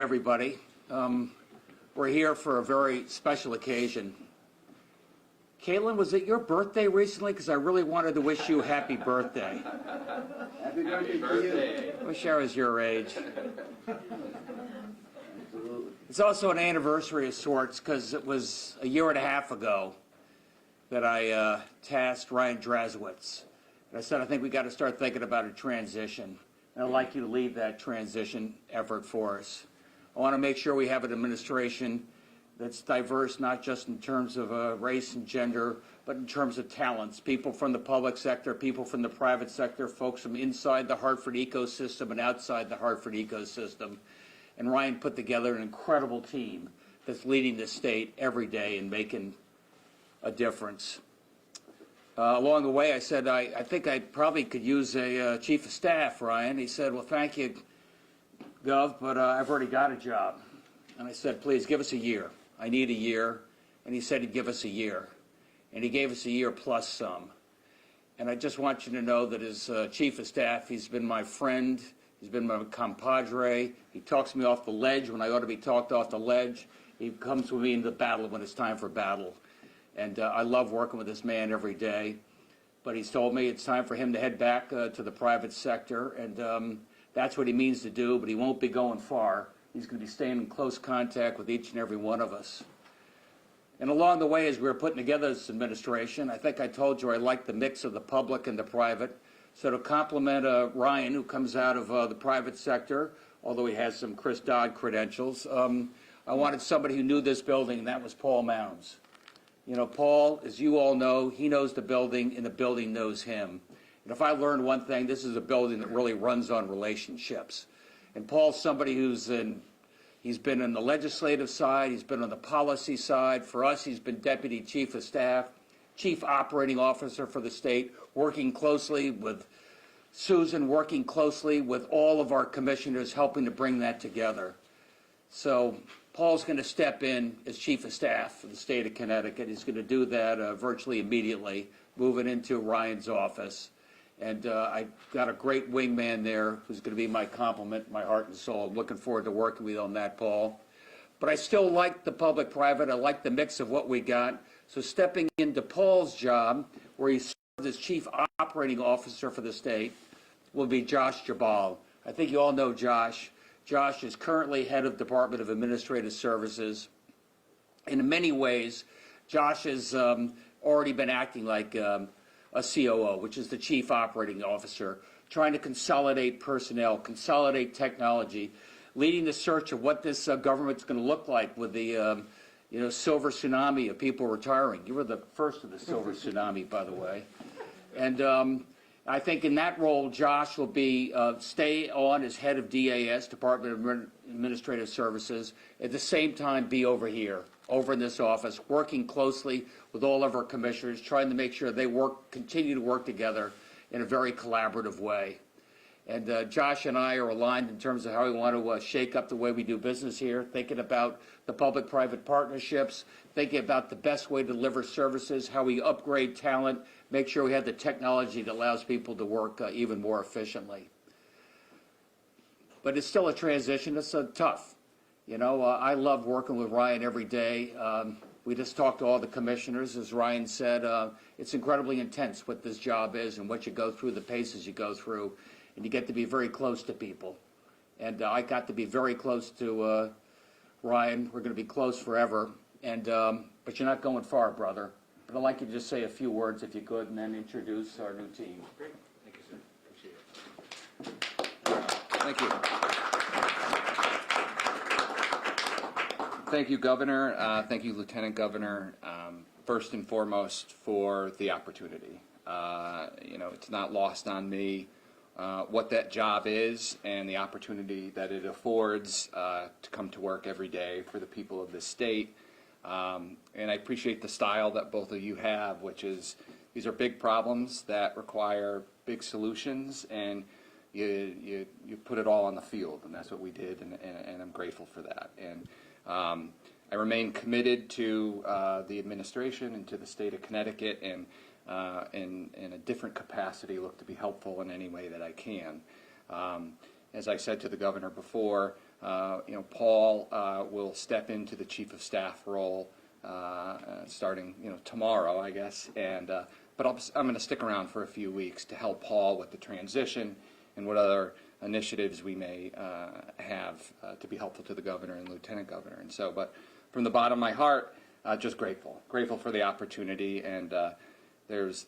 everybody. We're here for a very special occasion. Caitlin, was it your birthday recently? Because I really wanted to wish you a happy birthday. Happy birthday. I wish I was your age. It's also an anniversary of sorts because it was a year and a half ago that I tasked Ryan Drazowitz. And I said, I think we got to start thinking about a transition. And I'd like you to lead that transition effort for us. I want to make sure we have an administration that's diverse, not just in terms of race and gender, but in terms of talents. People from the public sector, people from the private sector, folks from inside the Hartford ecosystem and outside the Hartford ecosystem. And Ryan put together an incredible team that's leading the state every day and making a difference. Along the way, I said, I think I probably could use a chief of staff, Ryan. He said, well, thank you, Gov, but I've already got a job. And I said, please, give us a year. I need a year. And he said he'd give us a year. And he gave us a year plus some. And I just want you to know that as chief of staff, he's been my friend. He's been my compadre. He talks me off the ledge when I ought to be talked off the ledge. He comes with me into battle when it's time for battle. And I love working with this man every day. But he's told me it's time for him to head back to the private sector. And that's what he means to do, but he won't be going far. He's going to be staying in close contact with each and every one of us. And along the way, as we were putting together this administration, I think I told you I like the mix of the public and the private. So to complement Ryan, who comes out of the private sector, although he has some Chris Dodd credentials, I wanted somebody who knew this building, and that was Paul Mounds. You know, Paul, as you all know, he knows the building, and the building knows him. And if I learned one thing, this is a building that really runs on relationships. And Paul's somebody he's been on the legislative side, he's been on the policy side. For us, he's been deputy chief of staff, chief operating officer for the state, working closely with Susan, working closely with all of our commissioners, helping to bring that together. So Paul's going to step in as chief of staff for the state of Connecticut. He's going to do that virtually immediately, moving into Ryan's office. And I got a great wingman there who's going to be my complement, my heart and soul. I'm looking forward to working with you on that, Paul. But I still like the public-private. I like the mix of what we got. So stepping into Paul's job, where he served as chief operating officer for the state, will be Josh Jabal. I think you all know Josh. Josh is currently head of Department of Administrative Services. In many ways, Josh has already been acting like a COO, which is the Chief Operating Officer, trying to consolidate personnel, consolidate technology, leading the search of what this government's going to look like with the silver tsunami of people retiring. You were the first of the silver tsunami, by the way. And I think in that role, Josh will be stay on as head of DAS, Department of Administrative Services, at the same time be over here, over in this office, working closely with all of our commissioners, trying to make sure they continue to work together in a very collaborative way. And Josh and I are aligned in terms of how we want to shake up the way we do business here, thinking about the public-private partnerships, thinking about the best way to deliver services, how we upgrade talent, make sure we have the technology that allows people to work even more efficiently. But it's still a transition. It's tough. You know, I love working with Ryan every day. We just talked to all the commissioners. As Ryan said, it's incredibly intense what this job is and what you go through, the paces you go through, and you get to be very close to people. And I got to be very close to Ryan. We're going to be close forever. And but you're not going far, brother. But I'd like you to just say a few words, if you could, and then introduce our new team. Great. Thank you, sir. Appreciate it. Thank you. Thank you, Governor. Thank you, Lieutenant Governor. First and foremost, for the opportunity. It's not lost on me what that job is and the opportunity that it affords to come to work every day for the people of this state. And I appreciate the style that both of you have, which is these are big problems that require big solutions, and you put it all on the field, and that's what we did, and I'm grateful for that. And I remain committed to the administration and to the state of Connecticut, and in a different capacity look to be helpful in any way that I can. As I said to the governor before, Paul will step into the chief of staff role starting tomorrow, I guess, but I'm going to stick around for a few weeks to help Paul with the transition and what other initiatives we may have to be helpful to the governor and lieutenant governor. And so, but from the bottom of my heart, just grateful for the opportunity. And there's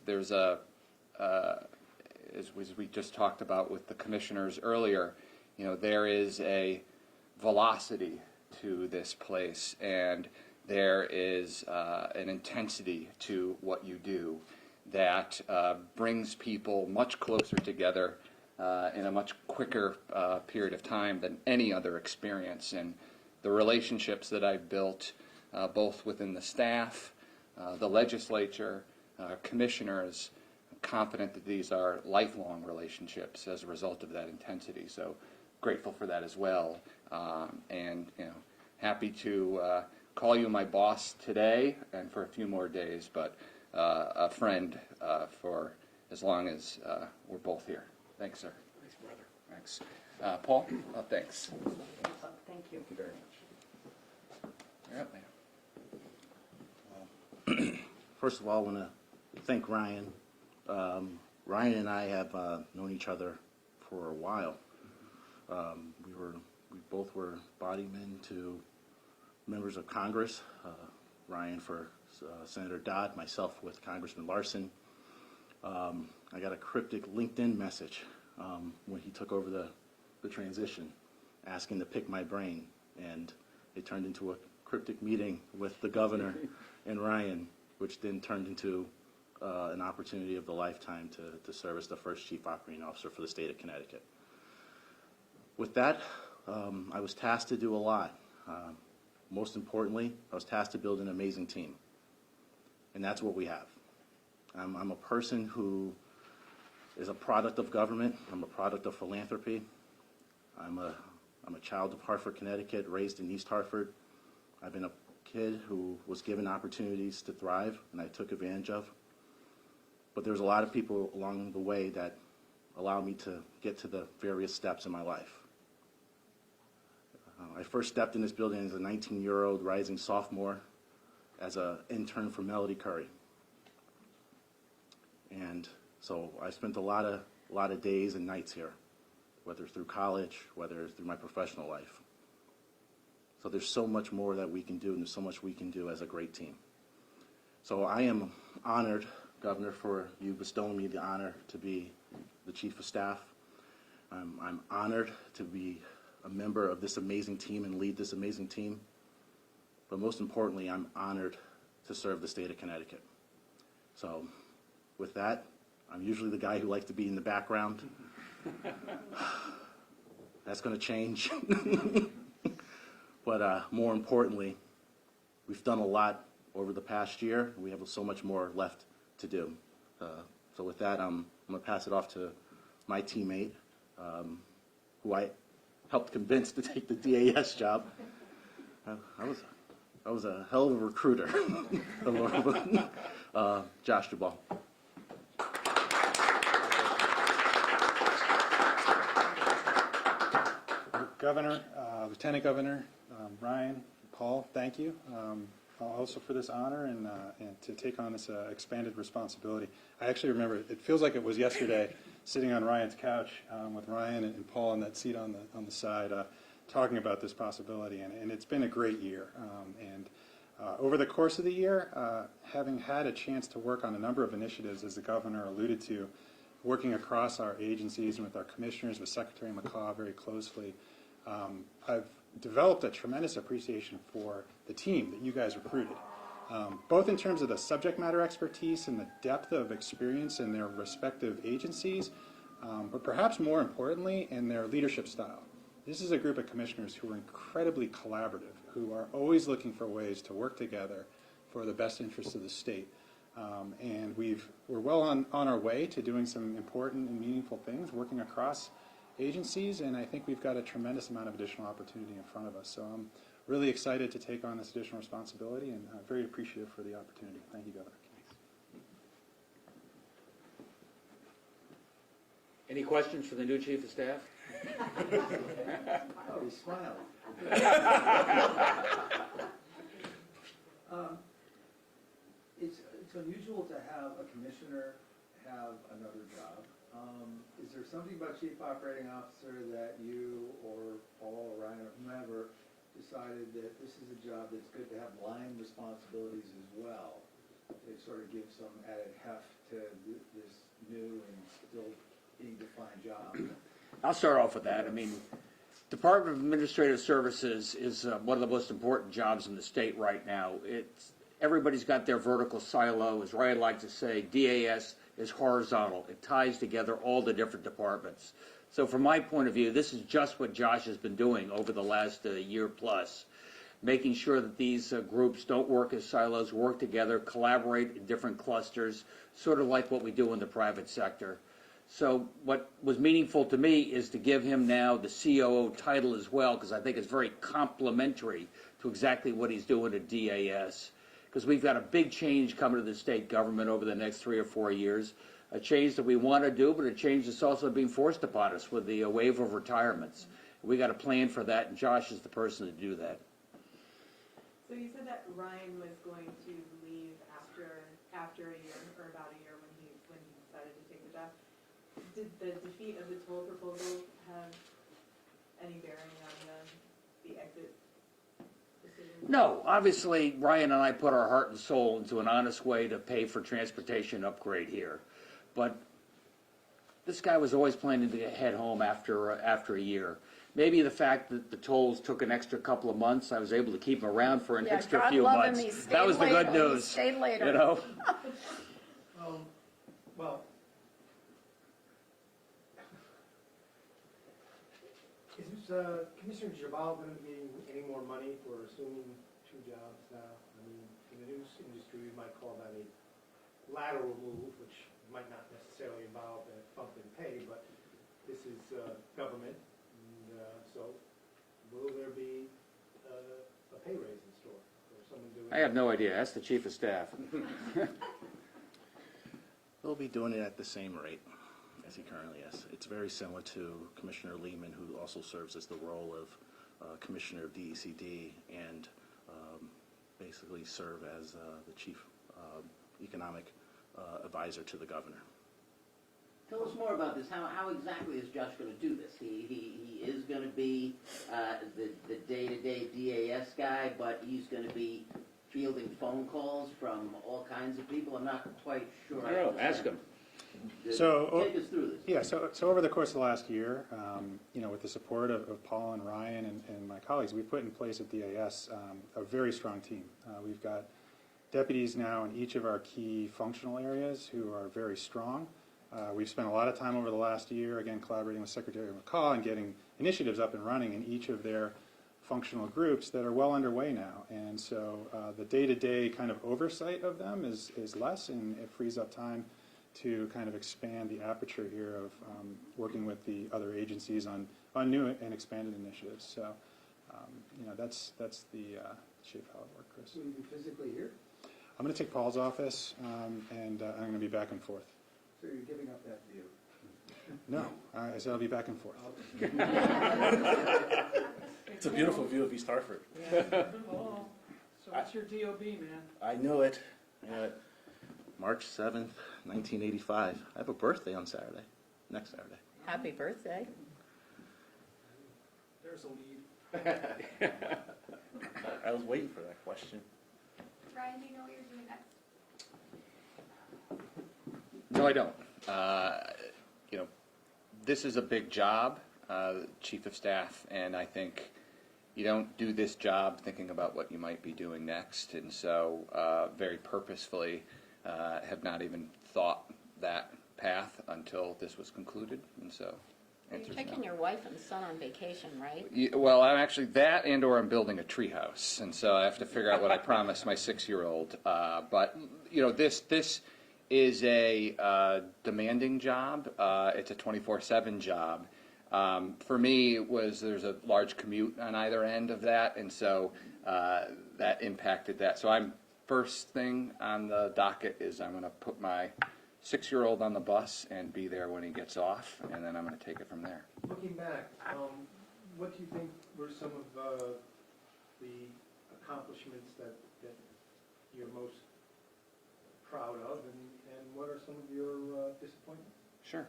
as we just talked about with the commissioners earlier, there is a velocity to this place, and there is an intensity to what you do that brings people much closer together in a much quicker period of time than any other experience. And the relationships that I've built, both within the staff, the legislature, commissioners, confident that these are lifelong relationships as a result of that intensity. So grateful for that as well, and happy to call you my boss today and for a few more days, but a friend for as long as we're both here. Thanks, sir. Thanks, brother. Thanks. Paul? Thanks. Thank you. Thank you very much. All right, ma'am. First of all, I want to thank Ryan. Ryan and I have known each other for a while. We both were body men to members of Congress. Ryan for Senator Dodd, myself with Congressman Larson. I got a cryptic LinkedIn message when he took over the transition, asking to pick my brain, and it turned into a cryptic meeting with the governor and Ryan, which then turned into an opportunity of the lifetime to serve as the first chief operating officer for the state of Connecticut. With that, I was tasked to do a lot. Most importantly, I was tasked to build an amazing team, and that's what we have. I'm a person who is a product of government. I'm a product of philanthropy. I'm a child of Hartford, Connecticut, raised in East Hartford. I've been a kid who was given opportunities to thrive, and I took advantage of. But there's a lot of people along the way that allowed me to get to the various steps in my life. I first stepped in this building as a 19-year-old rising sophomore as an intern for Melody Curry. And so I spent a lot of days and nights here, whether through college, whether through my professional life. So there's so much more that we can do, and there's so much we can do as a great team. So I am honored, Governor, for you bestowing me the honor to be the Chief of Staff. I'm honored to be a member of this amazing team and lead this amazing team. But most importantly, I'm honored to serve the state of Connecticut. So with that, I'm usually the guy who likes to be in the background. That's going to change. But more importantly, we've done a lot over the past year. We have so much more left to do. So with that, I'm going to pass it off to my teammate, who I helped convince to take the DAS job. I was a hell of a recruiter, Josh Dubal. Governor, Lieutenant Governor, Ryan, Paul, thank you. Also for this honor and to take on this expanded responsibility. I actually remember, it feels like it was yesterday, sitting on Ryan's couch with Ryan and Paul on that seat on the side, talking about this possibility, and it's been a great year. Over the course of the year, having had a chance to work on a number of initiatives, as the governor alluded to, working across our agencies and with our commissioners, with Secretary McCaw very closely, I've developed a tremendous appreciation for the team that you guys recruited, both in terms of the subject matter expertise and the depth of experience in their respective agencies, but perhaps more importantly, in their leadership style. This is a group of commissioners who are incredibly collaborative, who are always looking for ways to work together for the best interests of the state. And we're well on our way to doing some important and meaningful things, working across agencies, and I think we've got a tremendous amount of additional opportunity in front of us. So I'm really excited to take on this additional responsibility, and very appreciative for the opportunity. Thank you, Governor. Any questions for the new chief of staff? Oh, he's smiling. It's unusual to have a commissioner have another job. Is there something about chief operating officer that you or Paul or Ryan or whomever decided that this is a job that's good to have line responsibilities as well? To sort of give some added heft to this new and still being defined job? I'll start off with that. I mean, Department of Administrative Services is one of the most important jobs in the state right now. Everybody's got their vertical silo. As Ryan likes to say, DAS is horizontal. It ties together all the different departments. So from my point of view, this is just what Josh has been doing over the last year plus, making sure that these groups don't work as silos, work together, collaborate in different clusters, sort of like what we do in the private sector. So what was meaningful to me is to give him now the COO title as well, because I think it's very complementary to exactly what he's doing at DAS. Because we've got a big change coming to the state government over the next 3 or 4 years, a change that we want to do, but a change that's also being forced upon us with the wave of retirements. We got a plan for that, and Josh is the person to do that. So you said that Ryan was going to leave after a year, or about a year when he decided to take the job. Did the defeat of the toll proposal have any bearing on the exit decision? No, obviously, Ryan and I put our heart and soul into an honest way to pay for transportation upgrade here. But this guy was always planning to head home after a year. Maybe the fact that the tolls took an extra couple of months, I was able to keep him around for an extra God few love months. him, he stayed That was the good later. He news. stayed later. You know? Well, is Commissioner Jabal going to be getting any more money for assuming 2 jobs now? I mean, in the news industry, we might call that a lateral move, which might not necessarily involve a bump in pay, but this is government, and so will there be a pay raise in store? Or someone doing I have no idea. Ask the chief of staff. They'll be doing it at the same rate as he currently is. It's very similar to Commissioner Lehman, who also serves as the role of Commissioner of DECD and basically serve as the chief economic advisor to the governor. Tell us more about this. How exactly is Josh going to do this? He is going to be the day-to-day DAS guy, but he's going to be fielding phone calls from all kinds of people. I'm not quite sure. I don't know. Ask him. So, Take us through this. yeah, so over the course of the last year, with the support of Paul and Ryan and my colleagues, we've put in place at DAS a very strong team. We've got deputies now in each of our key functional areas who are very strong. We've spent a lot of time over the last year, again, collaborating with Secretary McCaw and getting initiatives up and running in each of their functional groups that are well underway now. And so the day-to-day kind of oversight of them is less, and it frees up time to kind of expand the aperture here of working with the other agencies on new and expanded initiatives. So, that's the shape how it worked, Chris. Will you be physically here? I'm going to take Paul's office, and I'm going to be back and forth. So you're giving up that view? No, I said I'll be back and forth. It's a beautiful view of East Hartford. Oh, so what's your DOB, man? I knew it. March 7th, 1985. I have a birthday on Saturday, next Saturday. Happy birthday. There's a lead. I was waiting for that question. Ryan, do you know what you're doing next? No, I don't. This is a big job, chief of staff, and I think you don't do this job thinking about what you might be doing next, and so very purposefully have not even thought that path until this was concluded, and so. You're taking your wife and son on vacation, right? Well, I'm actually that, and/or I'm building a treehouse, and so I have to figure out what I promised my 6-year-old. But this is a demanding job. It's a 24/7 job. For me, there's a large commute on either end of that, and so that impacted that. So first thing on the docket is I'm going to put my 6-year-old on the bus and be there when he gets off, and then I'm going to take it from there. Looking back, what do you think were some of the accomplishments that you're most proud of, and what are some of your disappointments? Sure.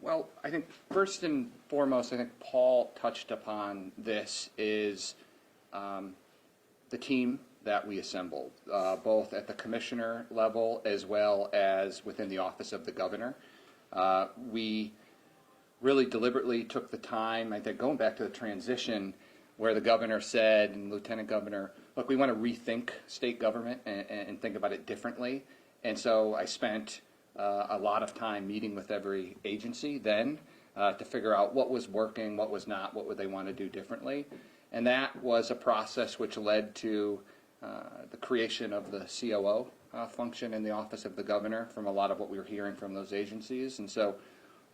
Well, I think first and foremost, I think Paul touched upon this, is the team that we assembled, both at the commissioner level as well as within the office of the governor. We really deliberately took the time, I think, going back to the transition, where the governor said, and Lieutenant Governor, look, we want to rethink state government and think about it differently. And so I spent a lot of time meeting with every agency then to figure out what was working, what was not, what would they want to do differently. And that was a process which led to the creation of the COO function in the office of the governor from a lot of what we were hearing from those agencies. And so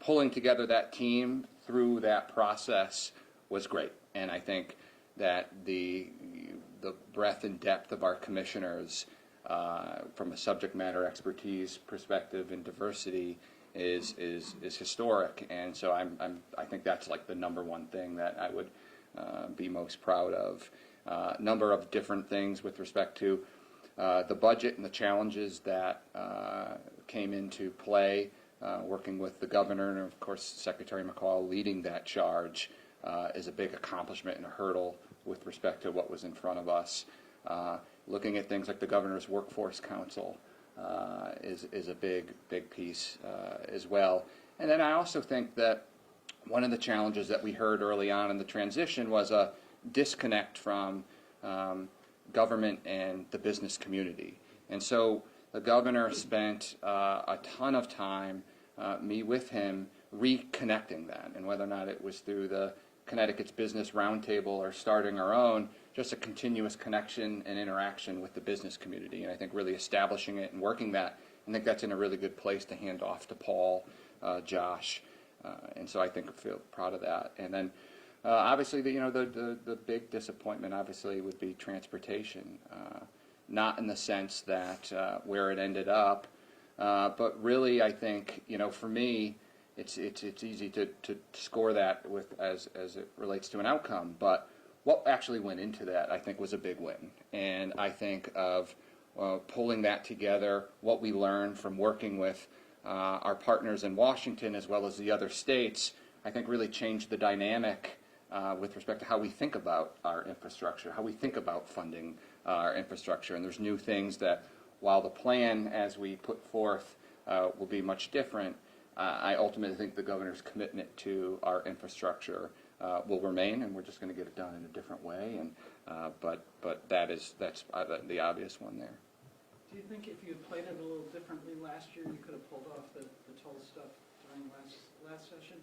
pulling together that team through that process was great. And I think that the breadth and depth of our commissioners from a subject matter expertise perspective and diversity is historic. And so I think that's like the number one thing that I would be most proud of. Number of different things with respect to the budget and the challenges that came into play, working with the governor and, of course, Secretary McCall leading that charge is a big accomplishment and a hurdle with respect to what was in front of us. Looking at things like the Governor's Workforce Council is a big piece as well. And then I also think that one of the challenges that we heard early on in the transition was a disconnect from government and the business community. And so the governor spent a ton of time, me with him, reconnecting that. And whether or not it was through the Connecticut's Business Roundtable or starting our own, just a continuous connection and interaction with the business community. And I think really establishing it and working that, I think that's in a really good place to hand off to Paul, Josh. And so I feel proud of that. And then obviously the big disappointment obviously would be transportation. Not in the sense that where it ended up, but really I think, for me, it's easy to score that with as it relates to an outcome. But what actually went into that, I think, was a big win. And I think of pulling that together, what we learned from working with our partners in Washington as well as the other states, I think really changed the dynamic with respect to how we think about our infrastructure, how we think about funding our infrastructure. And there's new things that, while the plan as we put forth will be much different, I ultimately think the governor's commitment to our infrastructure will remain, and we're just going to get it done in a different way. And but that's the obvious one there. Do you think if you had played it a little differently last year, you could have pulled off the toll stuff during last session?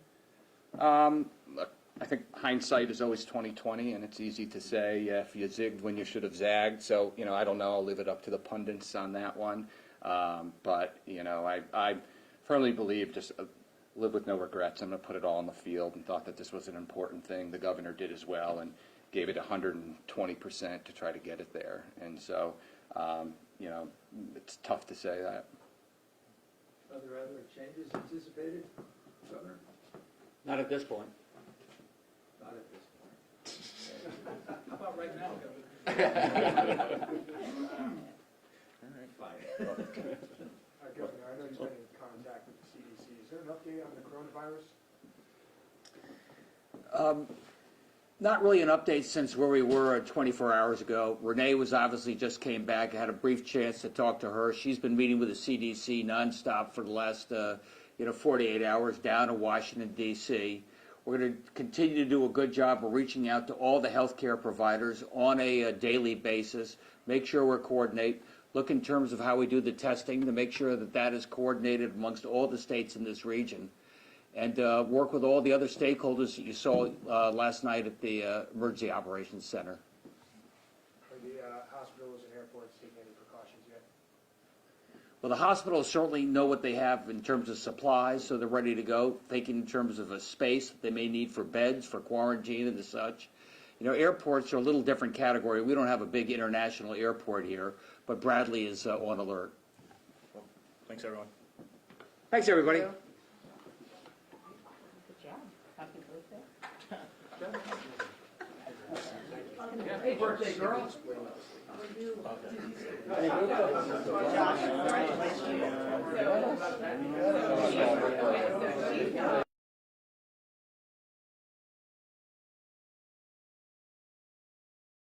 Look, I think hindsight is always 20/20, and it's easy to say if you zigged when you should have zagged. So I don't know. I'll leave it up to the pundits on that one. But I firmly believe just live with no regrets. I'm going to put it all on the field, and thought that this was an important thing. The governor did as well, and gave it 120% to try to get it there. And so it's tough to say that. Are there other changes anticipated, Governor? Not at this point. Not at this point. How about right now, Governor? Fine. Governor, I know you've been in contact with the CDC. Is there an update on the coronavirus? Not really an update since where we were 24 hours ago. Renee was obviously just came back. I had a brief chance to talk to her. She's been meeting with the CDC nonstop for the last 48 hours down in Washington, D.C. We're going to continue to do a good job of reaching out to all the healthcare providers on a daily basis, make sure we're coordinate, look in terms of how we do the testing to make sure that that is coordinated amongst all the states in this region, and work with all the other stakeholders that you saw last night at the Emergency Operations Center. Are the hospitals and airports taking any precautions yet? Well, the hospitals certainly know what they have in terms of supplies, so they're ready to go, thinking in terms of a space that they may need for beds, for quarantine and such. Airports are a little different category. We don't have a big international airport here, but Bradley is on alert. Thanks, everyone. Thanks, everybody. Good job. Happy birthday. Hey, birthday girl. Congratulations.